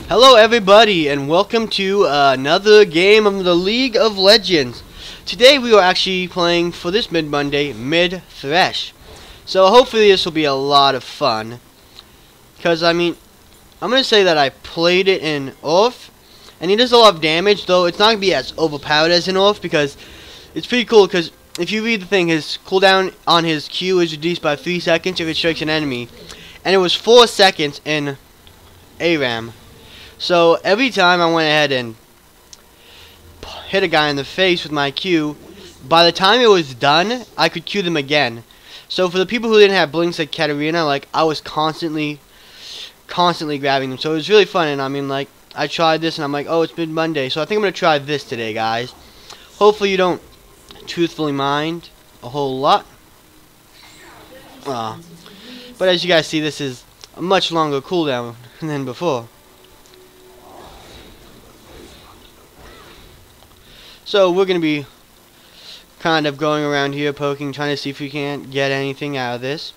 Hello everybody and welcome to another game of the League of Legends. Today we are actually playing for this mid-Monday, mid-Thresh. So hopefully this will be a lot of fun. Because I mean, I'm going to say that I played it in Orf. And he does a lot of damage, though it's not going to be as overpowered as in Orf. Because it's pretty cool because if you read the thing, his cooldown on his Q is reduced by 3 seconds if it strikes an enemy. And it was 4 seconds in ARAM. So every time I went ahead and hit a guy in the face with my Q, by the time it was done, I could Q them again. So for the people who didn't have blinks like Katarina, like I was constantly grabbing them. So it was really fun, and I mean, like, I tried this and I'm like, oh, it's mid-Monday, so I think I'm gonna try this today, guys. Hopefully you don't truthfully mind a whole lot. But as you guys see, this is a much longer cooldown than before. So we're going to be kind of going around here poking, trying to see if we can't get anything out of this.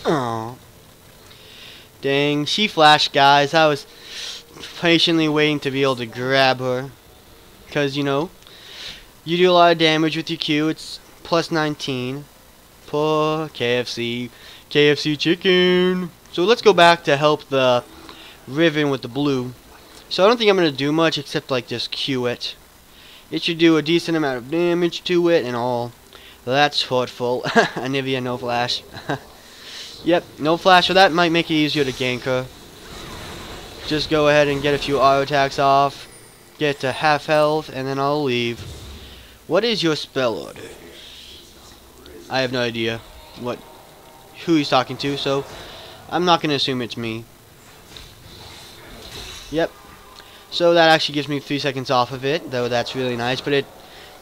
Oh, dang, she flashed, guys. I was patiently waiting to be able to grab her. Because, you know, you do a lot of damage with your Q. It's plus 19. Poor KFC chicken. So let's go back to help the Riven with the blue. So I don't think I'm going to do much except like just Q it. It should do a decent amount of damage to it and all. That's hurtful. Anivia, no flash. Yep, no flash, so that might make it easier to gank her. Just go ahead and get a few auto attacks off. Get to half health and then I'll leave. What is your spell order? I have no idea who he's talking to, so I'm not going to assume it's me. Yep. So that actually gives me 3 seconds off of it, though that's really nice. But it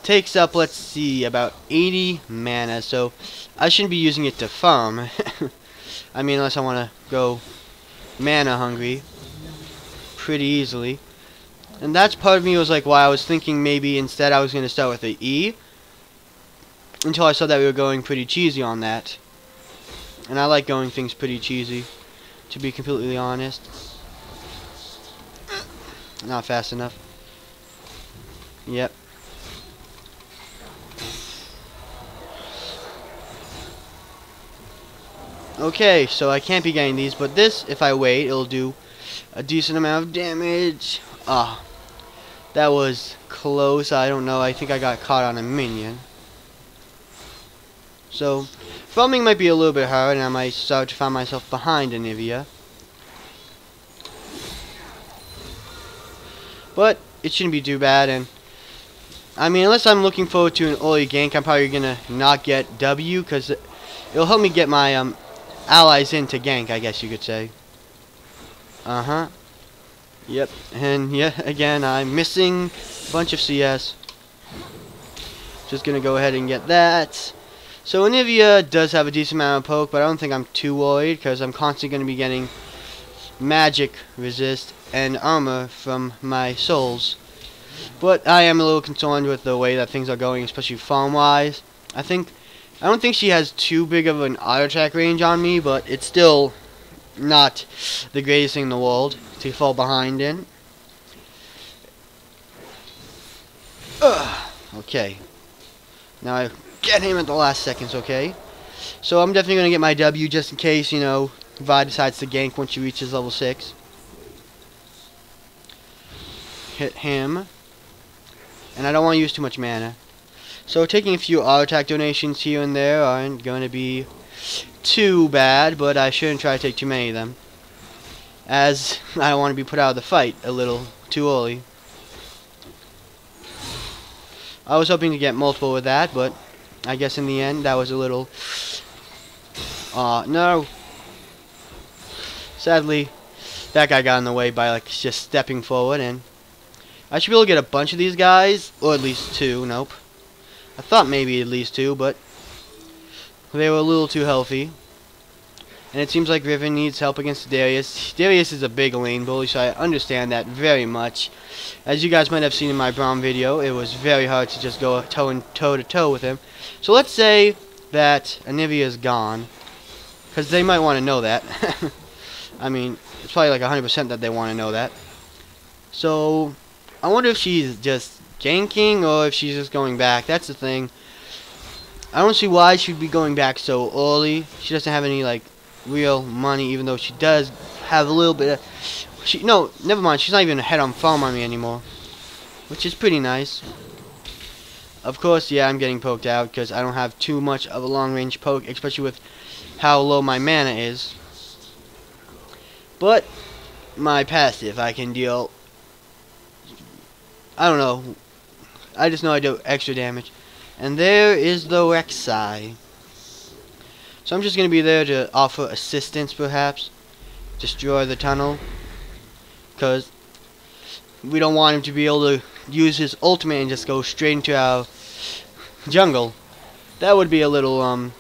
takes up, let's see, about 80 mana, so I shouldn't be using it to farm. I mean, unless I want to go mana hungry pretty easily. And that's part of me was like why I was thinking maybe instead I was going to start with the E. Until I saw that we were going pretty cheesy on that. And I like going things pretty cheesy, to be completely honest. Not fast enough. Yep. Okay, so I can't be getting these, but this, if I wait, it'll do a decent amount of damage. Ah, that was close. I don't know. I think I got caught on a minion. So, farming might be a little bit hard, and I might start to find myself behind Anivia. But it shouldn't be too bad, and I mean, unless I'm looking forward to an early gank, I'm probably gonna not get W, because it'll help me get my allies into gank, I guess you could say. Yep, and yeah, again, I'm missing a bunch of CS. Just gonna go ahead and get that. So Anivia does have a decent amount of poke, but I don't think I'm too worried because I'm constantly going to be getting magic resist and armor from my souls. But I am a little concerned with the way that things are going, especially farm-wise. I don't think she has too big of an auto attack range on me, but it's still not the greatest thing in the world to fall behind in. Okay. Now I get him at the last seconds, okay? So I'm definitely going to get my W just in case, you know, Vi decides to gank once she reaches level 6. Hit him. And I don't want to use too much mana. So taking a few auto attack donations here and there aren't going to be too bad, but I shouldn't try to take too many of them, as I don't want to be put out of the fight a little too early. I was hoping to get multiple with that, but I guess in the end that was a little... no. Sadly, that guy got in the way by like just stepping forward, and I should be able to get a bunch of these guys, or at least 2, nope. I thought maybe at least 2, but they were a little too healthy. And it seems like Riven needs help against Darius. Darius is a big lane bully, so I understand that very much. As you guys might have seen in my Braum video, it was very hard to just go toe-to-toe with him. So let's say that Anivia is gone, because they might want to know that. I mean, it's probably like 100% that they want to know that. So I wonder if she's just ganking or if she's just going back. That's the thing. I don't see why she'd be going back so early. She doesn't have any like real money, even though she does have a little bit of... No, never mind. She's not even ahead on farm army anymore, which is pretty nice. Of course, yeah, I'm getting poked out because I don't have too much of a long-range poke, especially with how low my mana is. But my passive, I can deal... I don't know. I just know I do extra damage. And there is the Rek'Sai. So I'm just going to be there to offer assistance, perhaps. Destroy the tunnel. Because we don't want him to be able to use his ultimate and just go straight into our jungle. That would be a little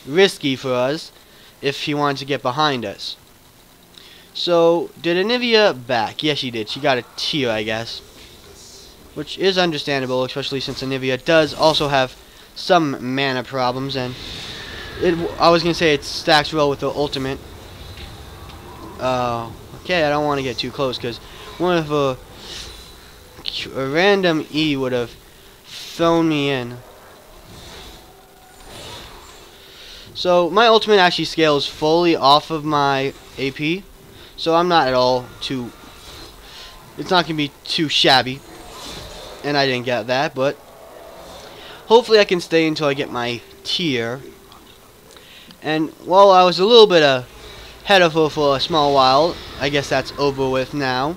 risky for us if he wanted to get behind us. So, did Anivia back? Yes, she did. She got a tier, I guess. Which is understandable, especially since Anivia does also have some mana problems, and I was gonna say it stacks well with the ultimate. Okay, I don't want to get too close because one of a random E would have thrown me in. So my ultimate actually scales fully off of my AP, so I'm not at all too. It's not gonna be too shabby. And I didn't get that, but hopefully I can stay until I get my tier. And while I was a little bit ahead of her for a small while, I guess that's over with now.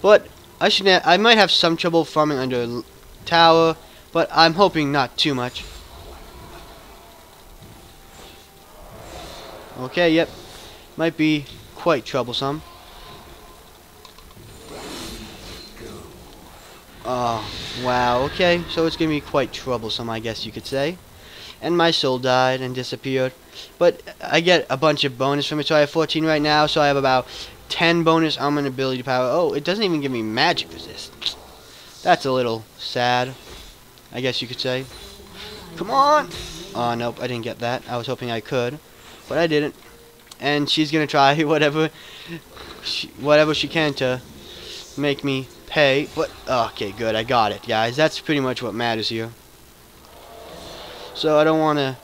But I might have some trouble farming under tower, but I'm hoping not too much. Okay, yep, might be quite troublesome. Oh, wow, okay, so it's going to be quite troublesome, I guess you could say. And my soul died and disappeared. But I get a bunch of bonus from it, so I have 14 right now, so I have about 10 bonus armor and ability power. Oh, it doesn't even give me magic resist. That's a little sad, I guess you could say. Come on! Oh, nope, I didn't get that. I was hoping I could, but I didn't. And she's going to try whatever she can to make me pay, but okay, good, I got it, guys. That's pretty much what matters here. So I don't want to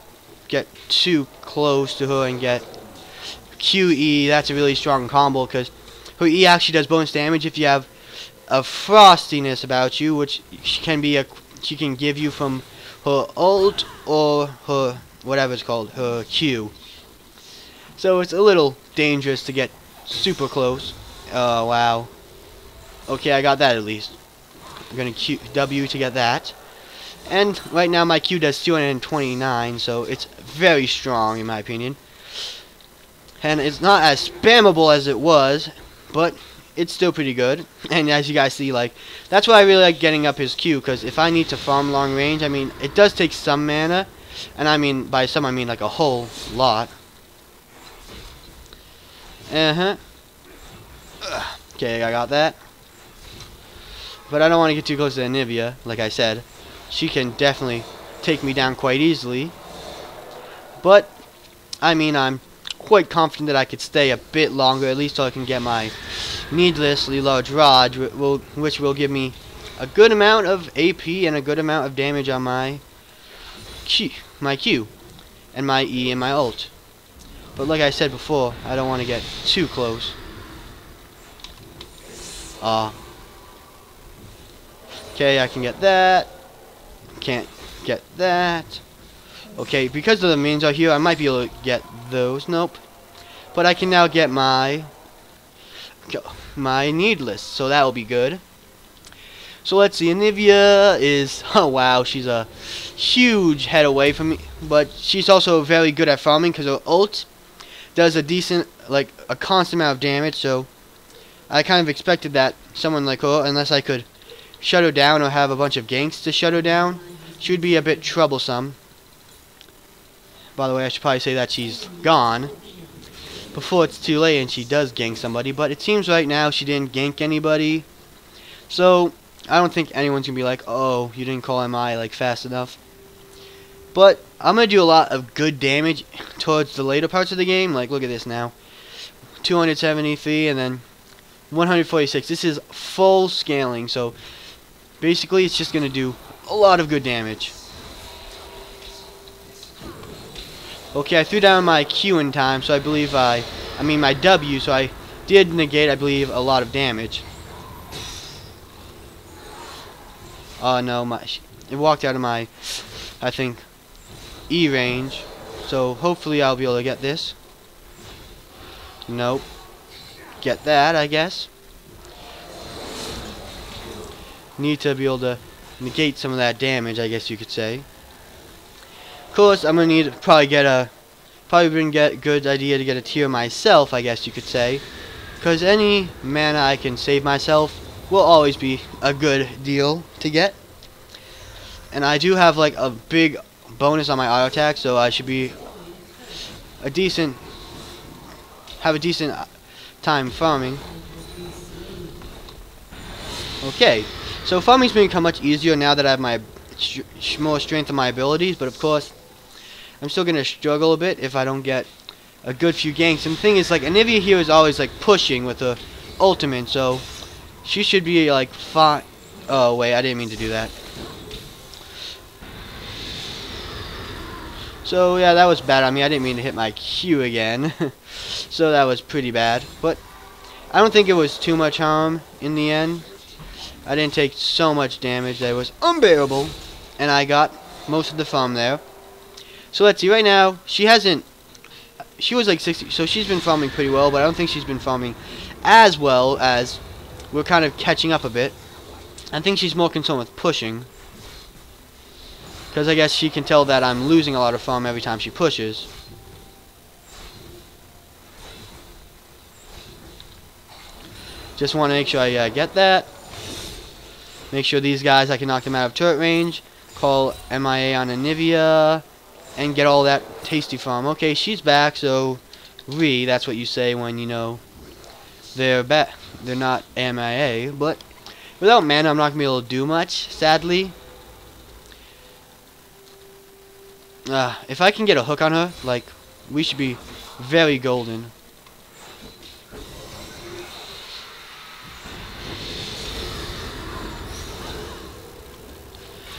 get too close to her and get QE. That's a really strong combo because her E actually does bonus damage if you have a frostiness about you, which she can give you from her ult or her whatever it's called, her Q. So it's a little dangerous to get super close. Oh wow. Okay, I got that at least. I'm gonna Q W to get that. And right now my Q does 229, so it's very strong in my opinion. And it's not as spammable as it was, but it's still pretty good. And as you guys see, like, that's why I really like getting up his Q, because if I need to farm long range, I mean, it does take some mana. And I mean, by some I mean like a whole lot. Okay, I got that. But I don't want to get too close to Anivia, like I said. She can definitely take me down quite easily. But, I mean, I'm quite confident that I could stay a bit longer, at least so I can get my needlessly large rod, which will give me a good amount of AP and a good amount of damage on my Q, and my E and my ult. But like I said before, I don't want to get too close. Okay, I can get that. Can't get that. Okay, because of the minions are here, I might be able to get those. Nope. But I can now get my needless, so that will be good. So let's see, Anivia is, oh wow, she's a huge head away from me, but she's also very good at farming because her ult does a decent, like, a constant amount of damage, so I kind of expected that someone like her, unless I could shut her down or have a bunch of ganks to shut her down, she would be a bit troublesome. By the way, I should probably say that she's gone before it's too late and she does gank somebody. But it seems right now she didn't gank anybody. So, I don't think anyone's going to be like, oh, you didn't call MI like fast enough. But I'm going to do a lot of good damage towards the later parts of the game. Like, look at this now. 273 and then 146. This is full scaling. So, basically, it's just going to do a lot of good damage. Okay, I threw down my Q in time, so I believe I mean my W, so I did negate, I believe, a lot of damage. Oh no, it walked out of my, I think, E range. So hopefully I'll be able to get this. Nope. Get that, I guess. Need to be able to negate some of that damage, I guess you could say. Of course, I'm gonna need to probably get good idea to get a tier myself, I guess you could say. Because any mana I can save myself will always be a good deal to get. And I do have like a big bonus on my auto attack, so I should be have a decent time farming. Okay, so farming's become much easier now that I have my more strength in my abilities, but of course I'm still gonna struggle a bit if I don't get a good few ganks. And the thing is, like, Anivia here is always like pushing with her ultimate, so she should be like fine. Oh wait, I didn't mean to do that. So yeah, that was bad on me. I didn't mean to hit my Q again. So that was pretty bad. But I don't think it was too much harm in the end. I didn't take so much damage that it was unbearable. And I got most of the farm there. So let's see, right now, she was like 60, so she's been farming pretty well, but I don't think she's been farming as well as we're kind of catching up a bit. I think she's more concerned with pushing. Because I guess she can tell that I'm losing a lot of farm every time she pushes. Just want to make sure I get that. Make sure these guys, I can knock them out of turret range. Call MIA on Anivia. And get all that tasty farm. Okay, she's back, so that's what you say when you know they're back. They're not MIA, but without mana I'm not going to be able to do much, sadly. If I can get a hook on her, like, we should be very golden.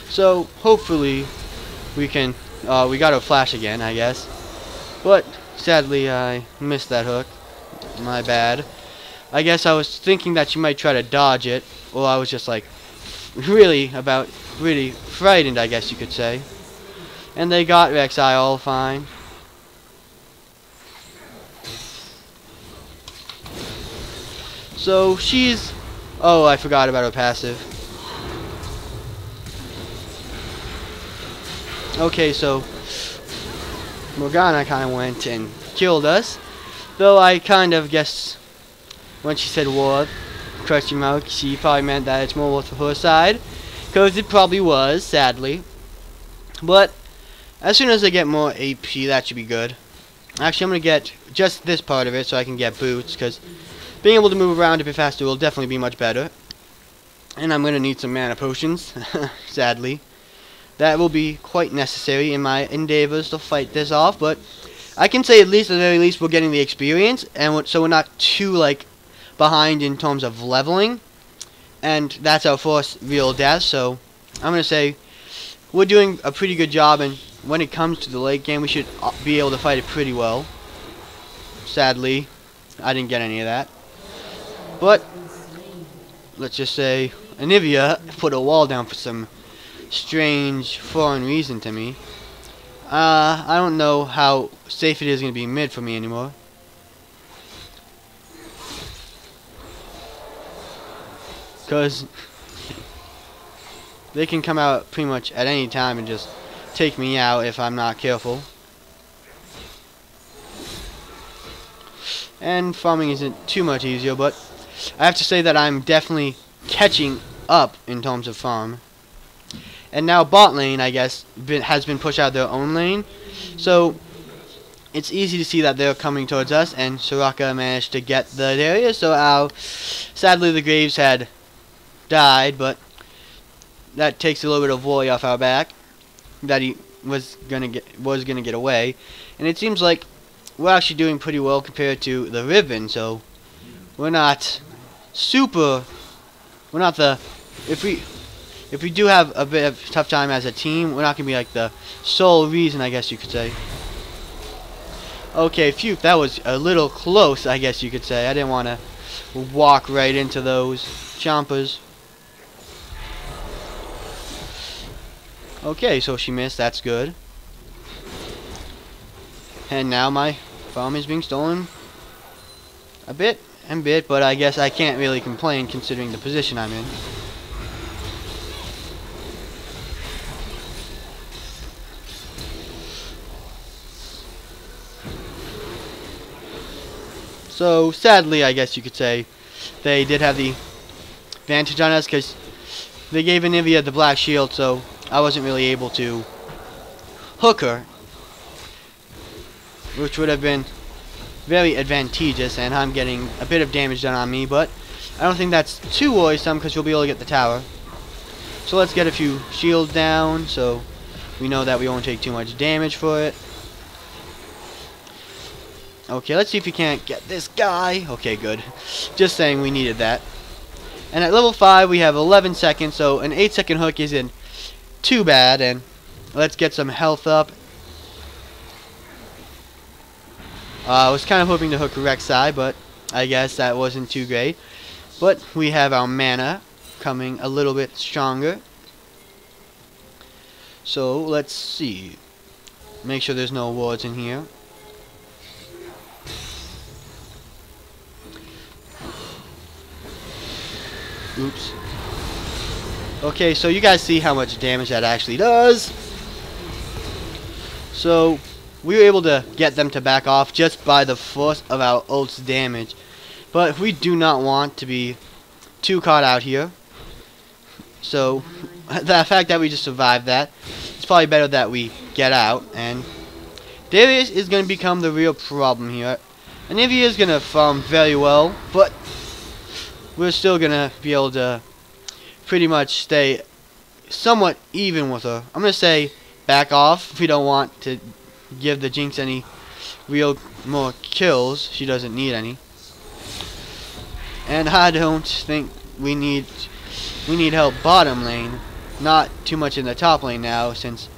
So, hopefully, we can, we got a flash again, I guess. But, sadly, I missed that hook. My bad. I guess I was thinking that she might try to dodge it. Or I was just, like, really frightened, I guess you could say. And they got Rek'Sai all fine. So, she's... Oh, I forgot about her passive. Okay, so Morgana kind of went and killed us. Though I kind of guessed when she said war, question mark, she probably meant that it's more worth for her side. Because it probably was, sadly. But as soon as I get more AP, that should be good. Actually, I'm going to get just this part of it so I can get boots. Because being able to move around a bit faster will definitely be much better. And I'm going to need some mana potions, sadly. That will be quite necessary in my endeavors to fight this off, but I can say at the very least, we're getting the experience, and so we're not too, like, behind in terms of leveling, and that's our first real death, so I'm going to say we're doing a pretty good job, and when it comes to the late game, we should be able to fight it pretty well. Sadly, I didn't get any of that, but let's just say Anivia put a wall down for some strange foreign reason to me. I don't know how safe it is going to be mid for me anymore. Because they can come out pretty much at any time and just take me out if I'm not careful. And farming isn't too much easier, but I have to say that I'm definitely catching up in terms of farm. And now bot lane, I guess, has been pushed out of their own lane. So it's easy to see that they're coming towards us, and Soraka managed to get the area. So sadly the Graves had died, but that takes a little bit of worry off our back that he was gonna get away. And it seems like we're actually doing pretty well compared to the Riven. So we're not the if we do have a bit of a tough time as a team, we're not gonna be like the sole reason, I guess you could say. Okay, phew, that was a little close, I guess you could say. I didn't want to walk right into those chompers. Okay, so she missed. That's good. And now my farm is being stolen a bit, but I guess I can't really complain considering the position I'm in. So sadly, I guess you could say, they did have the advantage on us because they gave Anivia the black shield, so I wasn't really able to hook her, which would have been very advantageous, and I'm getting a bit of damage done on me, but I don't think that's too worrisome because we'll be able to get the tower. So let's get a few shields down so we know that we won't take too much damage for it. Okay, let's see if we can't get this guy. Okay, good. Just saying we needed that. And at level 5 we have 11 seconds, so an 8-second hook isn't too bad. And let's get some health up. I was kind of hoping to hook Rek'Sai, but I guess that wasn't too great. But we have our mana coming a little bit stronger. So let's see. Make sure there's no wards in here. Oops. Okay, so you guys see how much damage that actually does. So we were able to get them to back off just by the force of our ult's damage. But we do not want to be too caught out here. So the fact that we just survived that, it's probably better that we get out. And Darius is going to become the real problem here. Anivia is going to farm very well, but we're still going to be able to pretty much stay somewhat even with her. I'm going to say back off if we don't want to give the Jinx any real more kills. She doesn't need any. And I don't think we need help bottom lane. Not too much in the top lane now, since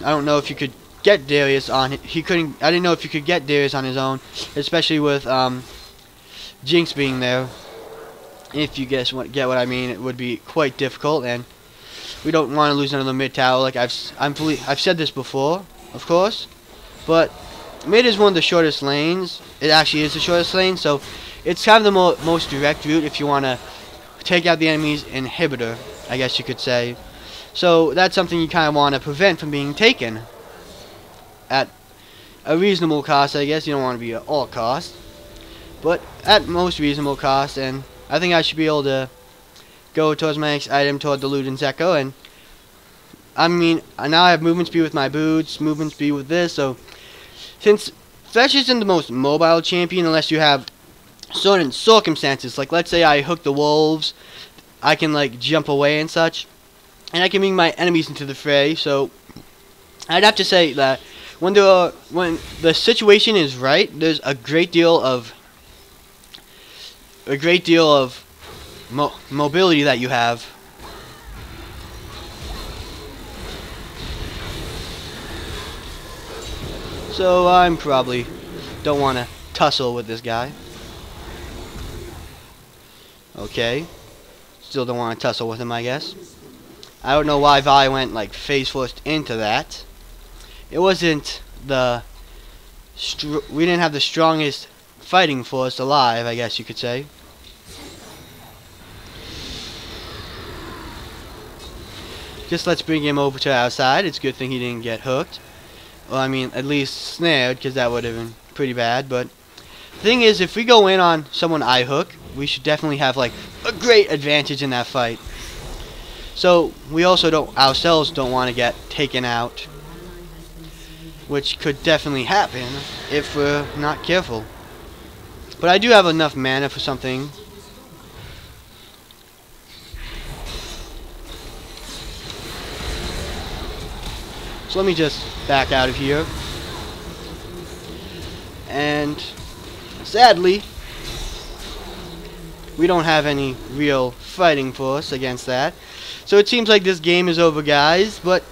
I don't know if you could get Darius on. He couldn't. I didn't know if you could get Darius on his own, especially with Jinx being there. If you get what I mean, it would be quite difficult, and we don't want to lose another mid tower. Like I've said this before, of course, but mid is one of the shortest lanes. It actually is the shortest lane, so it's kind of the most direct route if you want to take out the enemy's inhibitor, I guess you could say. So that's something you kind of want to prevent from being taken at a reasonable cost, I guess. You don't want to be at all cost, but at most reasonable cost. And I think I should be able to go towards my next item, toward the Luden's Echo. And I mean, now I have movement speed with my boots, movement speed with this. So since Thresh isn't the most mobile champion unless you have certain circumstances, like let's say I hook the wolves, I can like jump away and such, and I can bring my enemies into the fray. So I'd have to say that when the situation is right, there's a great deal of mobility that you have. So I'm probably don't want to tussle with this guy. Okay. Still don't want to tussle with him, I guess. I don't know why Vi went like face first into that. It wasn't the we didn't have the strongest fighting force alive, I guess you could say. Just let's bring him over to our side. It's a good thing he didn't get hooked. Well, I mean, at least snared, because that would have been pretty bad. But the thing is, if we go in on someone I hook, we should definitely have like a great advantage in that fight. So we also ourselves don't want to get taken out, which could definitely happen if we're not careful. But I do have enough mana for something. So let me just back out of here. And sadly, we don't have any real fighting force against that. So it seems like this game is over, guys, but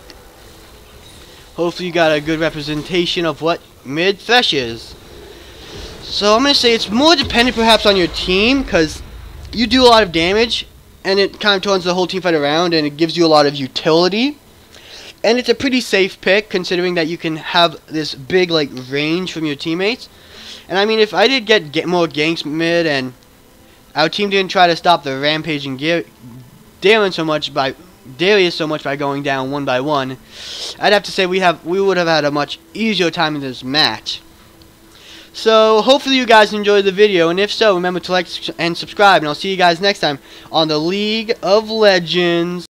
hopefully you got a good representation of what mid Thresh is. So I'm going to say it's more dependent perhaps on your team, because you do a lot of damage, and it kind of turns the whole team fight around, and it gives you a lot of utility. And it's a pretty safe pick, considering that you can have this big like range from your teammates. And I mean, if I did get more ganks mid, and our team didn't try to stop the rampaging Darius so much by going down one by one, I'd have to say we would have had a much easier time in this match. So hopefully you guys enjoyed the video, and if so, remember to like and subscribe, and I'll see you guys next time on the League of Legends.